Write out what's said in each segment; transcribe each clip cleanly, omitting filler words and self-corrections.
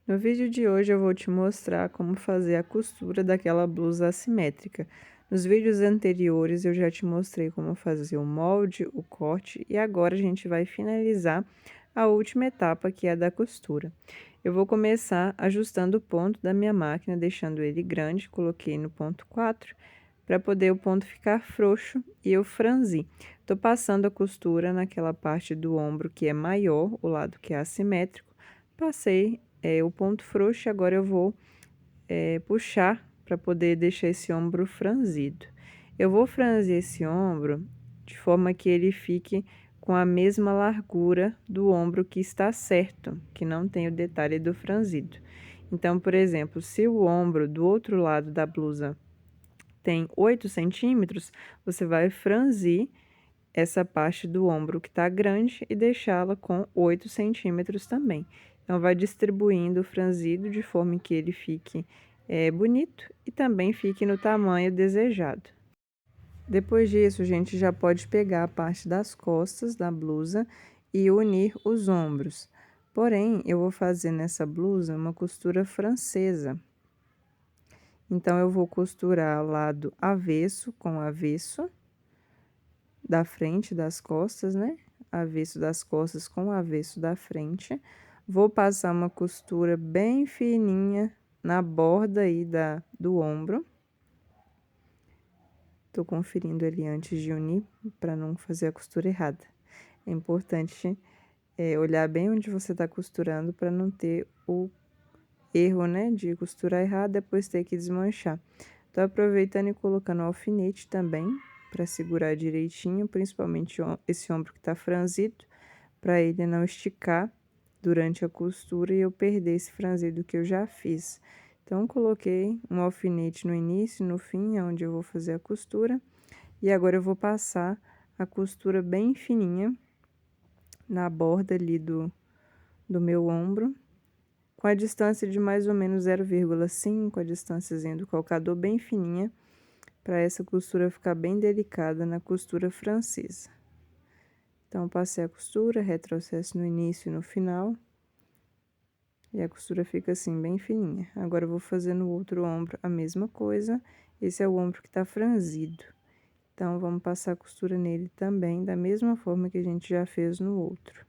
No vídeo de hoje eu vou te mostrar como fazer a costura daquela blusa assimétrica. Nos vídeos anteriores eu já te mostrei como fazer o molde, o corte e agora a gente vai finalizar a última etapa, que é a da costura. Eu vou começar ajustando o ponto da minha máquina, deixando ele grande, coloquei no ponto 4, para poder o ponto ficar frouxo e eu franzi. Tô passando a costura naquela parte do ombro que é maior, o lado que é assimétrico, passei o ponto frouxo, agora eu vou puxar para poder deixar esse ombro franzido. Eu vou franzir esse ombro de forma que ele fique com a mesma largura do ombro que está certo, que não tem o detalhe do franzido. Então, por exemplo, se o ombro do outro lado da blusa tem 8 centímetros, você vai franzir essa parte do ombro que está grande e deixá-la com 8 centímetros também. Então, vai distribuindo o franzido de forma que ele fique bonito e também fique no tamanho desejado. Depois disso, a gente já pode pegar a parte das costas da blusa e unir os ombros. Porém, eu vou fazer nessa blusa uma costura francesa. Então, eu vou costurar o lado avesso com avesso da frente das costas, né? Avesso das costas com avesso da frente. Vou passar uma costura bem fininha na borda aí do ombro. Tô conferindo ali antes de unir para não fazer a costura errada. É importante olhar bem onde você tá costurando para não ter o erro, né, de costurar errado, depois ter que desmanchar. Tô aproveitando e colocando o alfinete também para segurar direitinho, principalmente esse ombro que tá franzido, para ele não esticar durante a costura e eu perder esse franzido que eu já fiz. Então, coloquei um alfinete no início e no fim, onde eu vou fazer a costura, e agora eu vou passar a costura bem fininha na borda ali do meu ombro, com a distância de mais ou menos 0,5, a distânciazinha do calcador bem fininha, para essa costura ficar bem delicada na costura francesa. Então, passei a costura, retrocesso no início e no final, e a costura fica assim, bem fininha. Agora, eu vou fazer no outro ombro a mesma coisa, esse é o ombro que tá franzido. Então, vamos passar a costura nele também, da mesma forma que a gente já fez no outro.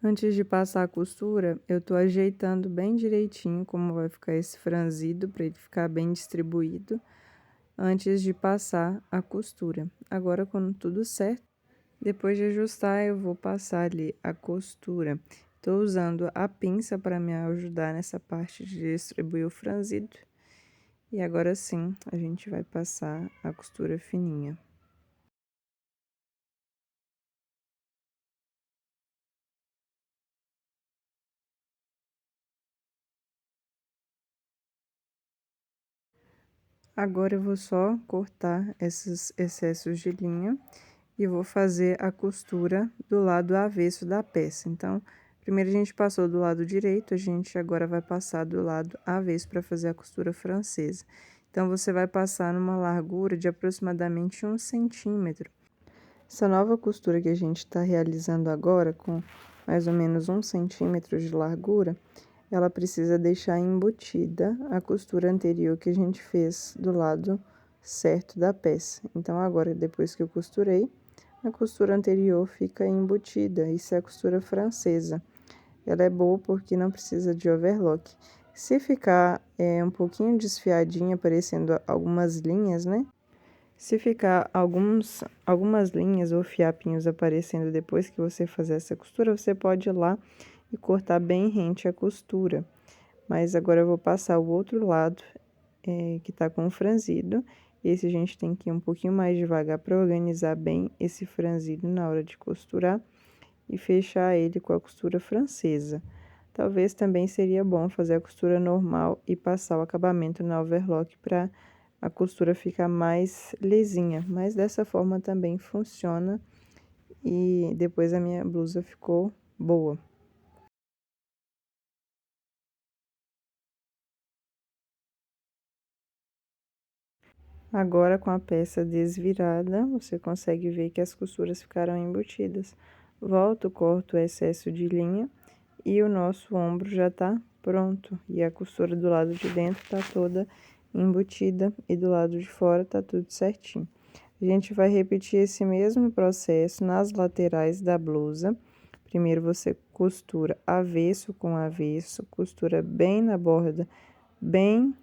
Antes de passar a costura, eu tô ajeitando bem direitinho como vai ficar esse franzido, para ele ficar bem distribuído, antes de passar a costura. Agora, quando tudo certo, depois de ajustar, eu vou passar ali a costura. Tô usando a pinça para me ajudar nessa parte de distribuir o franzido. E agora sim, a gente vai passar a costura fininha. Agora eu vou só cortar esses excessos de linha e vou fazer a costura do lado avesso da peça. Então, primeiro a gente passou do lado direito, a gente agora vai passar do lado avesso para fazer a costura francesa. Então, você vai passar numa largura de aproximadamente 1 centímetro. Essa nova costura que a gente está realizando agora, com mais ou menos 1 centímetro de largura, ela precisa deixar embutida a costura anterior que a gente fez do lado certo da peça. Então, agora, depois que eu costurei, a costura anterior fica embutida. Isso é a costura francesa. Ela é boa porque não precisa de overlock. Se ficar um pouquinho desfiadinha, aparecendo algumas linhas, né? Se ficar algumas linhas ou fiapinhos aparecendo depois que você fazer essa costura, você pode ir lá e cortar bem rente a costura. Mas agora eu vou passar o outro lado, que tá com franzido. Esse a gente tem que ir um pouquinho mais devagar para organizar bem esse franzido na hora de costurar e fechar ele com a costura francesa. Talvez também seria bom fazer a costura normal e passar o acabamento na overlock para a costura ficar mais lisinha, mas dessa forma também funciona e depois a minha blusa ficou boa. Agora, com a peça desvirada, você consegue ver que as costuras ficaram embutidas. volto, corto o excesso de linha e o nosso ombro já tá pronto. E a costura do lado de dentro tá toda embutida e do lado de fora tá tudo certinho. A gente vai repetir esse mesmo processo nas laterais da blusa. Primeiro você costura avesso com avesso, costura bem na borda, bem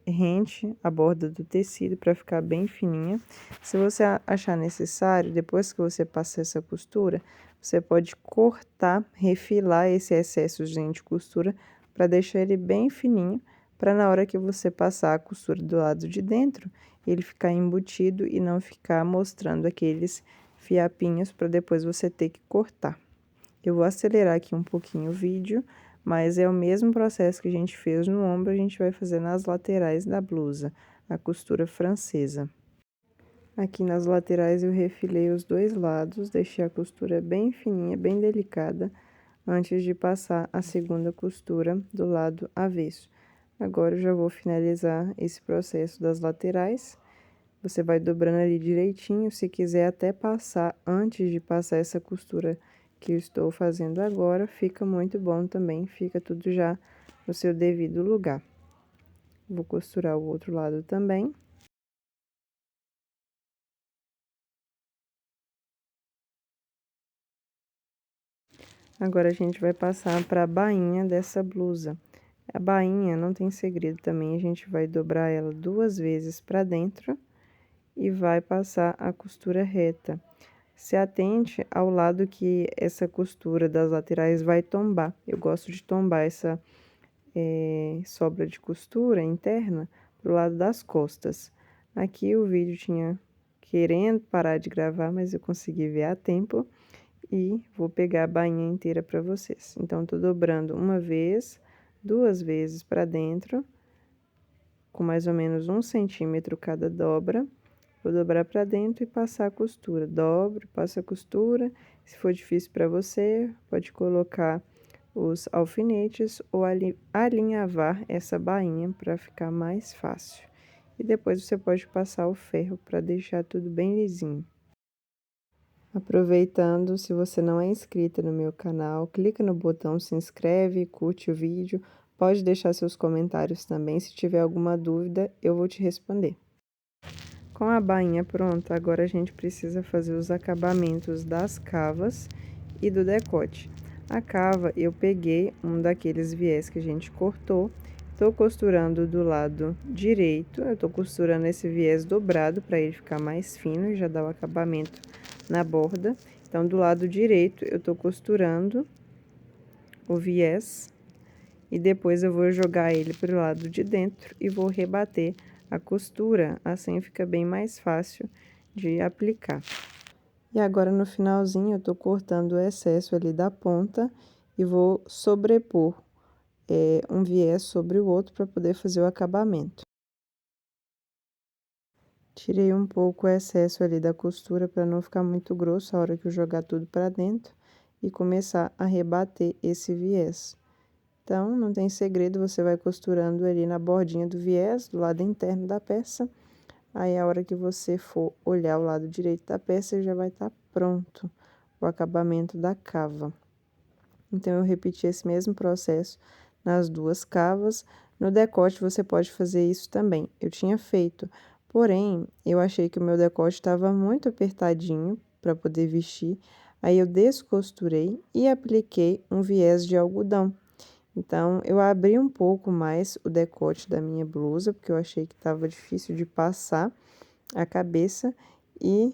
rente a borda do tecido para ficar bem fininha. Se você achar necessário, depois que você passar essa costura, você pode cortar, refilar esse excesso de costura para deixar ele bem fininho, para na hora que você passar a costura do lado de dentro, ele ficar embutido e não ficar mostrando aqueles fiapinhos para depois você ter que cortar. Eu vou acelerar aqui um pouquinho o vídeo, mas é o mesmo processo que a gente fez no ombro, a gente vai fazer nas laterais da blusa, a costura francesa. Aqui nas laterais eu refilei os dois lados, deixei a costura bem fininha, bem delicada, antes de passar a segunda costura do lado avesso. Agora eu já vou finalizar esse processo das laterais. Você vai dobrando ali direitinho, se quiser até passar antes de passar essa costura que eu estou fazendo agora, fica muito bom também, fica tudo já no seu devido lugar. Vou costurar o outro lado também. Agora a gente vai passar para a bainha dessa blusa. A bainha não tem segredo também, a gente vai dobrar ela 2 vezes para dentro e vai passar a costura reta. Se atente ao lado que essa costura das laterais vai tombar. Eu gosto de tombar essa sobra de costura interna pro lado das costas. Aqui o vídeo tinha querendo parar de gravar, mas eu consegui ver a tempo e vou pegar a bainha inteira para vocês. Então, tô dobrando uma vez, 2 vezes para dentro, com mais ou menos 1 centímetro cada dobra. Vou dobrar para dentro e passar a costura. Dobro, passa a costura. Se for difícil para você, pode colocar os alfinetes ou alinhavar essa bainha para ficar mais fácil. E depois você pode passar o ferro para deixar tudo bem lisinho. Aproveitando, se você não é inscrita no meu canal, clica no botão se inscreve, curte o vídeo. Pode deixar seus comentários também. Se tiver alguma dúvida, eu vou te responder. Com a bainha pronta, agora a gente precisa fazer os acabamentos das cavas e do decote. A cava, eu peguei um daqueles viés que a gente cortou, tô costurando do lado direito, eu tô costurando esse viés dobrado para ele ficar mais fino e já dar o acabamento na borda. Então, do lado direito, eu tô costurando o viés e depois eu vou jogar ele pro lado de dentro e vou rebater a costura, assim fica bem mais fácil de aplicar. E agora no finalzinho eu tô cortando o excesso ali da ponta e vou sobrepor um viés sobre o outro para poder fazer o acabamento. Tirei um pouco o excesso ali da costura para não ficar muito grosso a hora que eu jogar tudo para dentro e começar a rebater esse viés. Então, não tem segredo, você vai costurando ali na bordinha do viés, do lado interno da peça. Aí, a hora que você for olhar o lado direito da peça, já vai estar pronto o acabamento da cava. Então, eu repeti esse mesmo processo nas duas cavas. No decote, você pode fazer isso também. Eu tinha feito, porém, eu achei que o meu decote estava muito apertadinho para poder vestir. Aí, eu descosturei e apliquei um viés de algodão. Então, eu abri um pouco mais o decote da minha blusa, porque eu achei que estava difícil de passar a cabeça e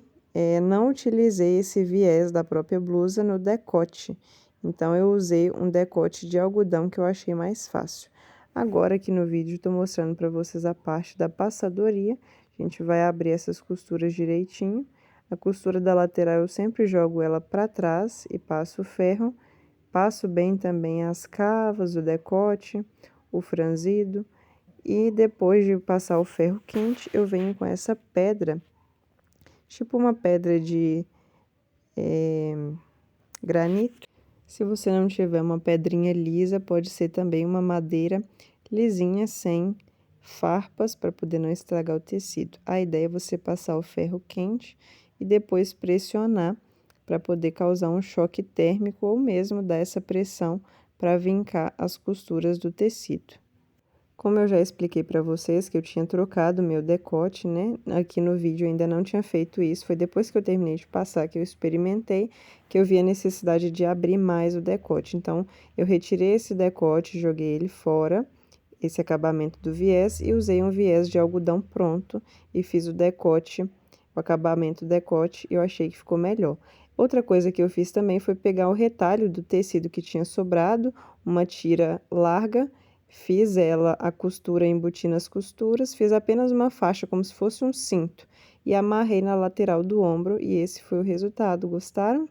não utilizei esse viés da própria blusa no decote. Então, eu usei um decote de algodão que eu achei mais fácil. Agora, aqui no vídeo, estou mostrando para vocês a parte da passadoria. A gente vai abrir essas costuras direitinho. A costura da lateral eu sempre jogo ela para trás e passo o ferro. Passo bem também as cavas, o decote, o franzido. E depois de passar o ferro quente, eu venho com essa pedra, tipo uma pedra de granito. Se você não tiver uma pedrinha lisa, pode ser também uma madeira lisinha, sem farpas, para poder não estragar o tecido. A ideia é você passar o ferro quente e depois pressionar para poder causar um choque térmico ou mesmo dar essa pressão para vincar as costuras do tecido. Como eu já expliquei para vocês que eu tinha trocado o meu decote, né? Aqui no vídeo eu ainda não tinha feito isso. Foi depois que eu terminei de passar que eu experimentei, que eu vi a necessidade de abrir mais o decote. Então, eu retirei esse decote, joguei ele fora, esse acabamento do viés, e usei um viés de algodão pronto e fiz o decote, o acabamento do decote, e eu achei que ficou melhor. Outra coisa que eu fiz também foi pegar o retalho do tecido que tinha sobrado, uma tira larga. Fiz ela, a costura, embuti nas costuras, fiz apenas uma faixa como se fosse um cinto e amarrei na lateral do ombro e esse foi o resultado. Gostaram?